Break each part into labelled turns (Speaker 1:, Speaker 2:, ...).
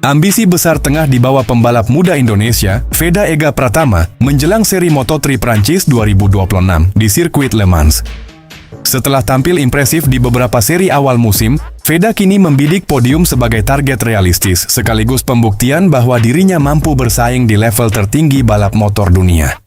Speaker 1: Ambisi besar tengah dibawa pembalap muda Indonesia, Veda Ega Pratama, menjelang seri Moto3 Prancis 2026 di sirkuit Le Mans. Setelah tampil impresif di beberapa seri awal musim, Veda kini membidik podium sebagai target realistis, sekaligus pembuktian bahwa dirinya mampu bersaing di level tertinggi balap motor dunia.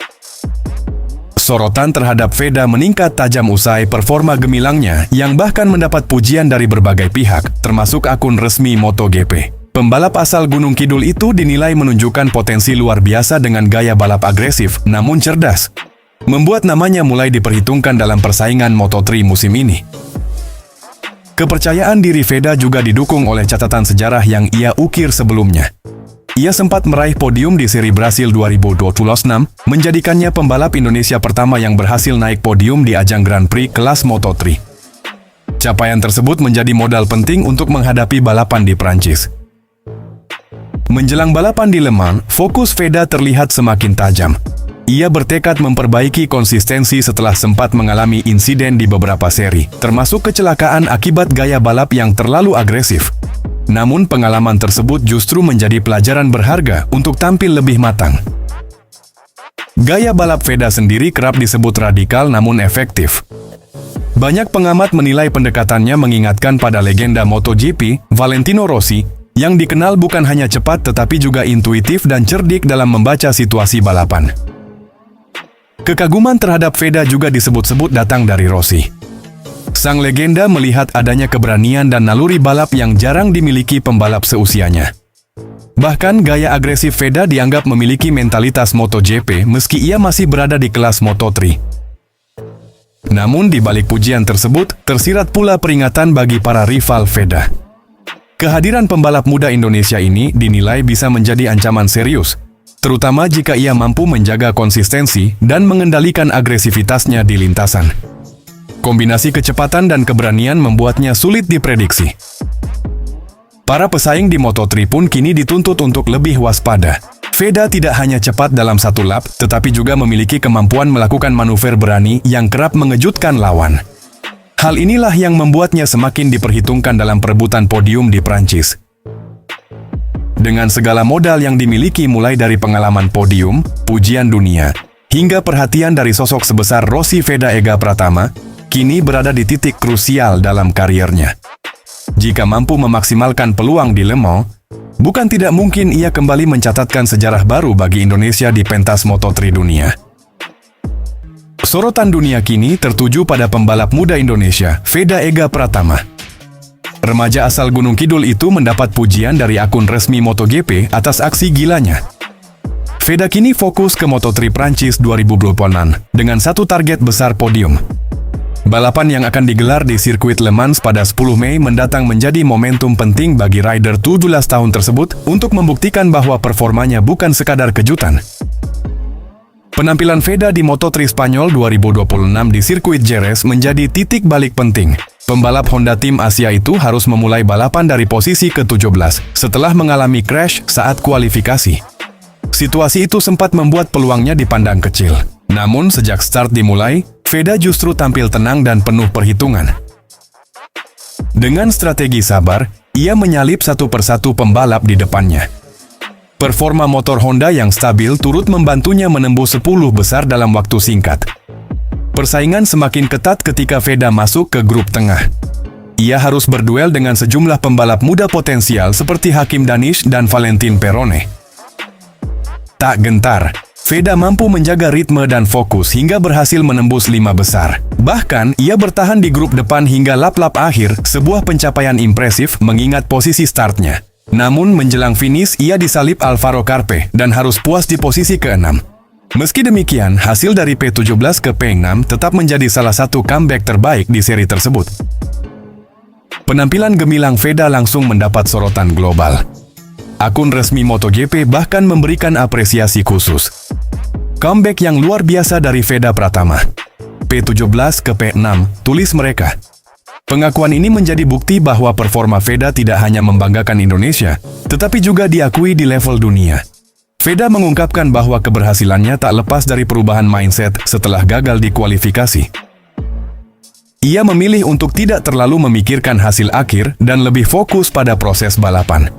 Speaker 1: Sorotan terhadap Veda meningkat tajam usai performa gemilangnya yang bahkan mendapat pujian dari berbagai pihak, termasuk akun resmi MotoGP. Pembalap asal Gunung Kidul itu dinilai menunjukkan potensi luar biasa dengan gaya balap agresif namun cerdas, membuat namanya mulai diperhitungkan dalam persaingan Moto3 musim ini. Kepercayaan diri Veda juga didukung oleh catatan sejarah yang ia ukir sebelumnya. Ia sempat meraih podium di seri Brasil 2026, menjadikannya pembalap Indonesia pertama yang berhasil naik podium di ajang Grand Prix kelas Moto3. Capaian tersebut menjadi modal penting untuk menghadapi balapan di Prancis. Menjelang balapan di Le Mans, fokus Veda terlihat semakin tajam. Ia bertekad memperbaiki konsistensi setelah sempat mengalami insiden di beberapa seri, termasuk kecelakaan akibat gaya balap yang terlalu agresif. Namun pengalaman tersebut justru menjadi pelajaran berharga untuk tampil lebih matang. Gaya balap Veda sendiri kerap disebut radikal namun efektif. Banyak pengamat menilai pendekatannya mengingatkan pada legenda MotoGP, Valentino Rossi, yang dikenal bukan hanya cepat tetapi juga intuitif dan cerdik dalam membaca situasi balapan. Kekaguman terhadap Veda juga disebut-sebut datang dari Rossi. Sang legenda melihat adanya keberanian dan naluri balap yang jarang dimiliki pembalap seusianya. Bahkan gaya agresif Veda dianggap memiliki mentalitas MotoGP meski ia masih berada di kelas Moto3. Namun di balik pujian tersebut, tersirat pula peringatan bagi para rival Veda. Kehadiran pembalap muda Indonesia ini dinilai bisa menjadi ancaman serius, terutama jika ia mampu menjaga konsistensi dan mengendalikan agresivitasnya di lintasan. Kombinasi kecepatan dan keberanian membuatnya sulit diprediksi. Para pesaing di Moto3 pun kini dituntut untuk lebih waspada. Veda tidak hanya cepat dalam satu lap, tetapi juga memiliki kemampuan melakukan manuver berani yang kerap mengejutkan lawan. Hal inilah yang membuatnya semakin diperhitungkan dalam perebutan podium di Prancis. Dengan segala modal yang dimiliki mulai dari pengalaman podium, pujian dunia, hingga perhatian dari sosok sebesar Rossi, Veda Ega Pratama, kini berada di titik krusial dalam kariernya. Jika mampu memaksimalkan peluang di Le Mans, bukan tidak mungkin ia kembali mencatatkan sejarah baru bagi Indonesia di pentas Moto3 dunia. Sorotan dunia kini tertuju pada pembalap muda Indonesia, Veda Ega Pratama. Remaja asal Gunung Kidul itu mendapat pujian dari akun resmi MotoGP atas aksi gilanya. Veda kini fokus ke Moto3 Prancis 2026 dengan satu target besar podium. Balapan yang akan digelar di sirkuit Le Mans pada 10 Mei mendatang menjadi momentum penting bagi rider 17 tahun tersebut untuk membuktikan bahwa performanya bukan sekadar kejutan. Penampilan Veda di Moto3 Spanyol 2026 di sirkuit Jerez menjadi titik balik penting. Pembalap Honda Tim Asia itu harus memulai balapan dari posisi ke-17 setelah mengalami crash saat kualifikasi. Situasi itu sempat membuat peluangnya dipandang kecil. Namun sejak start dimulai, Veda justru tampil tenang dan penuh perhitungan. Dengan strategi sabar, ia menyalip satu persatu pembalap di depannya. Performa motor Honda yang stabil turut membantunya menembus 10 besar dalam waktu singkat. Persaingan semakin ketat ketika Veda masuk ke grup tengah. Ia harus berduel dengan sejumlah pembalap muda potensial seperti Hakim Danish dan Valentin Perone. Tak gentar, Veda mampu menjaga ritme dan fokus hingga berhasil menembus 5 besar. Bahkan, ia bertahan di grup depan hingga lap-lap akhir, sebuah pencapaian impresif mengingat posisi startnya. Namun menjelang finish ia disalip Alvaro Carpe dan harus puas di posisi ke-6. Meski demikian, hasil dari P17 ke P6 tetap menjadi salah satu comeback terbaik di seri tersebut. Penampilan gemilang Veda langsung mendapat sorotan global. Akun resmi MotoGP bahkan memberikan apresiasi khusus. Comeback yang luar biasa dari Veda Pratama. P17 ke P6, tulis mereka. Pengakuan ini menjadi bukti bahwa performa Veda tidak hanya membanggakan Indonesia, tetapi juga diakui di level dunia. Veda mengungkapkan bahwa keberhasilannya tak lepas dari perubahan mindset setelah gagal di kualifikasi. Ia memilih untuk tidak terlalu memikirkan hasil akhir dan lebih fokus pada proses balapan.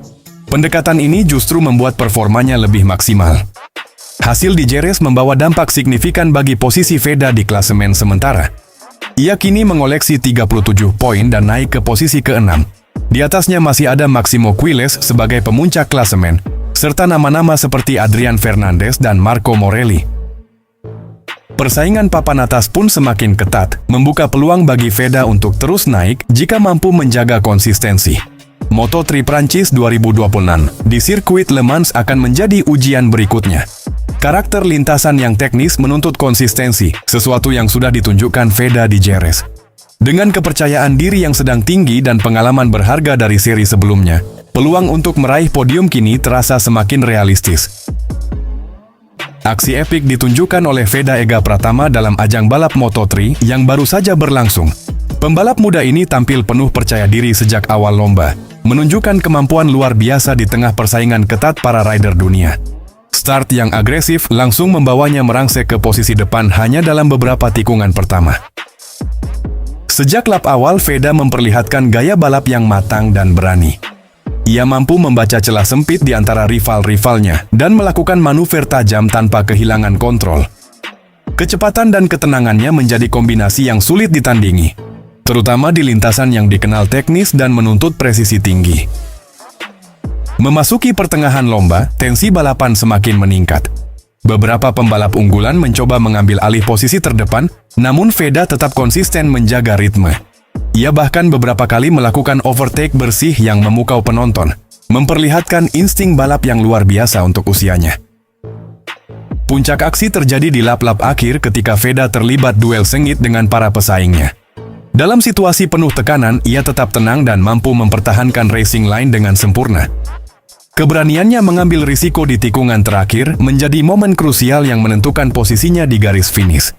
Speaker 1: Pendekatan ini justru membuat performanya lebih maksimal. Hasil di Jerez membawa dampak signifikan bagi posisi Veda di klasemen sementara. Ia kini mengoleksi 37 poin dan naik ke posisi ke-6. Di atasnya masih ada Maximo Quiles sebagai pemuncak klasemen, serta nama-nama seperti Adrian Fernandez dan Marco Morelli. Persaingan papan atas pun semakin ketat, membuka peluang bagi Veda untuk terus naik jika mampu menjaga konsistensi. Moto3 Prancis 2026 di sirkuit Le Mans akan menjadi ujian berikutnya. Karakter lintasan yang teknis menuntut konsistensi, sesuatu yang sudah ditunjukkan Veda di Jerez. Dengan kepercayaan diri yang sedang tinggi dan pengalaman berharga dari seri sebelumnya, peluang untuk meraih podium kini terasa semakin realistis. Aksi epik ditunjukkan oleh Veda Ega Pratama dalam ajang balap Moto3 yang baru saja berlangsung. Pembalap muda ini tampil penuh percaya diri sejak awal lomba, menunjukkan kemampuan luar biasa di tengah persaingan ketat para rider dunia. Start yang agresif langsung membawanya merangsek ke posisi depan hanya dalam beberapa tikungan pertama. Sejak lap awal, Veda memperlihatkan gaya balap yang matang dan berani. Ia mampu membaca celah sempit di antara rival-rivalnya dan melakukan manuver tajam tanpa kehilangan kontrol. Kecepatan dan ketenangannya menjadi kombinasi yang sulit ditandingi, terutama di lintasan yang dikenal teknis dan menuntut presisi tinggi. Memasuki pertengahan lomba, tensi balapan semakin meningkat. Beberapa pembalap unggulan mencoba mengambil alih posisi terdepan, namun Veda tetap konsisten menjaga ritme. Ia bahkan beberapa kali melakukan overtake bersih yang memukau penonton, memperlihatkan insting balap yang luar biasa untuk usianya. Puncak aksi terjadi di lap-lap akhir ketika Veda terlibat duel sengit dengan para pesaingnya. Dalam situasi penuh tekanan, ia tetap tenang dan mampu mempertahankan racing line dengan sempurna. Keberaniannya mengambil risiko di tikungan terakhir menjadi momen krusial yang menentukan posisinya di garis finish.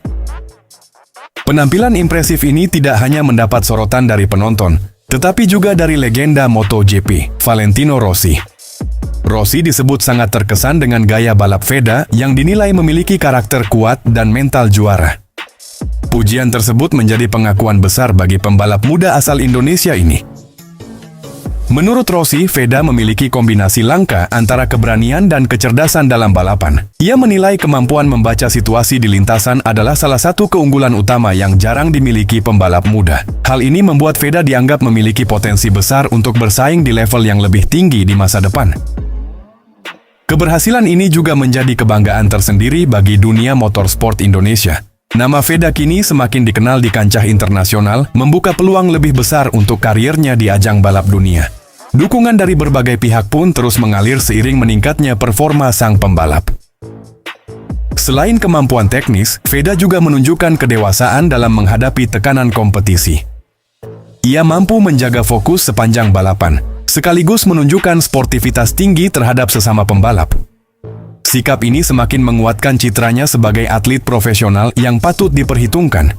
Speaker 1: Penampilan impresif ini tidak hanya mendapat sorotan dari penonton, tetapi juga dari legenda MotoGP, Valentino Rossi. Rossi disebut sangat terkesan dengan gaya balap Veda yang dinilai memiliki karakter kuat dan mental juara. Pujian tersebut menjadi pengakuan besar bagi pembalap muda asal Indonesia ini. Menurut Rossi, Veda memiliki kombinasi langka antara keberanian dan kecerdasan dalam balapan. Ia menilai kemampuan membaca situasi di lintasan adalah salah satu keunggulan utama yang jarang dimiliki pembalap muda. Hal ini membuat Veda dianggap memiliki potensi besar untuk bersaing di level yang lebih tinggi di masa depan. Keberhasilan ini juga menjadi kebanggaan tersendiri bagi dunia motorsport Indonesia. Nama Veda kini semakin dikenal di kancah internasional, membuka peluang lebih besar untuk karirnya di ajang balap dunia. Dukungan dari berbagai pihak pun terus mengalir seiring meningkatnya performa sang pembalap. Selain kemampuan teknis, Veda juga menunjukkan kedewasaan dalam menghadapi tekanan kompetisi. Ia mampu menjaga fokus sepanjang balapan, sekaligus menunjukkan sportivitas tinggi terhadap sesama pembalap. Sikap ini semakin menguatkan citranya sebagai atlet profesional yang patut diperhitungkan.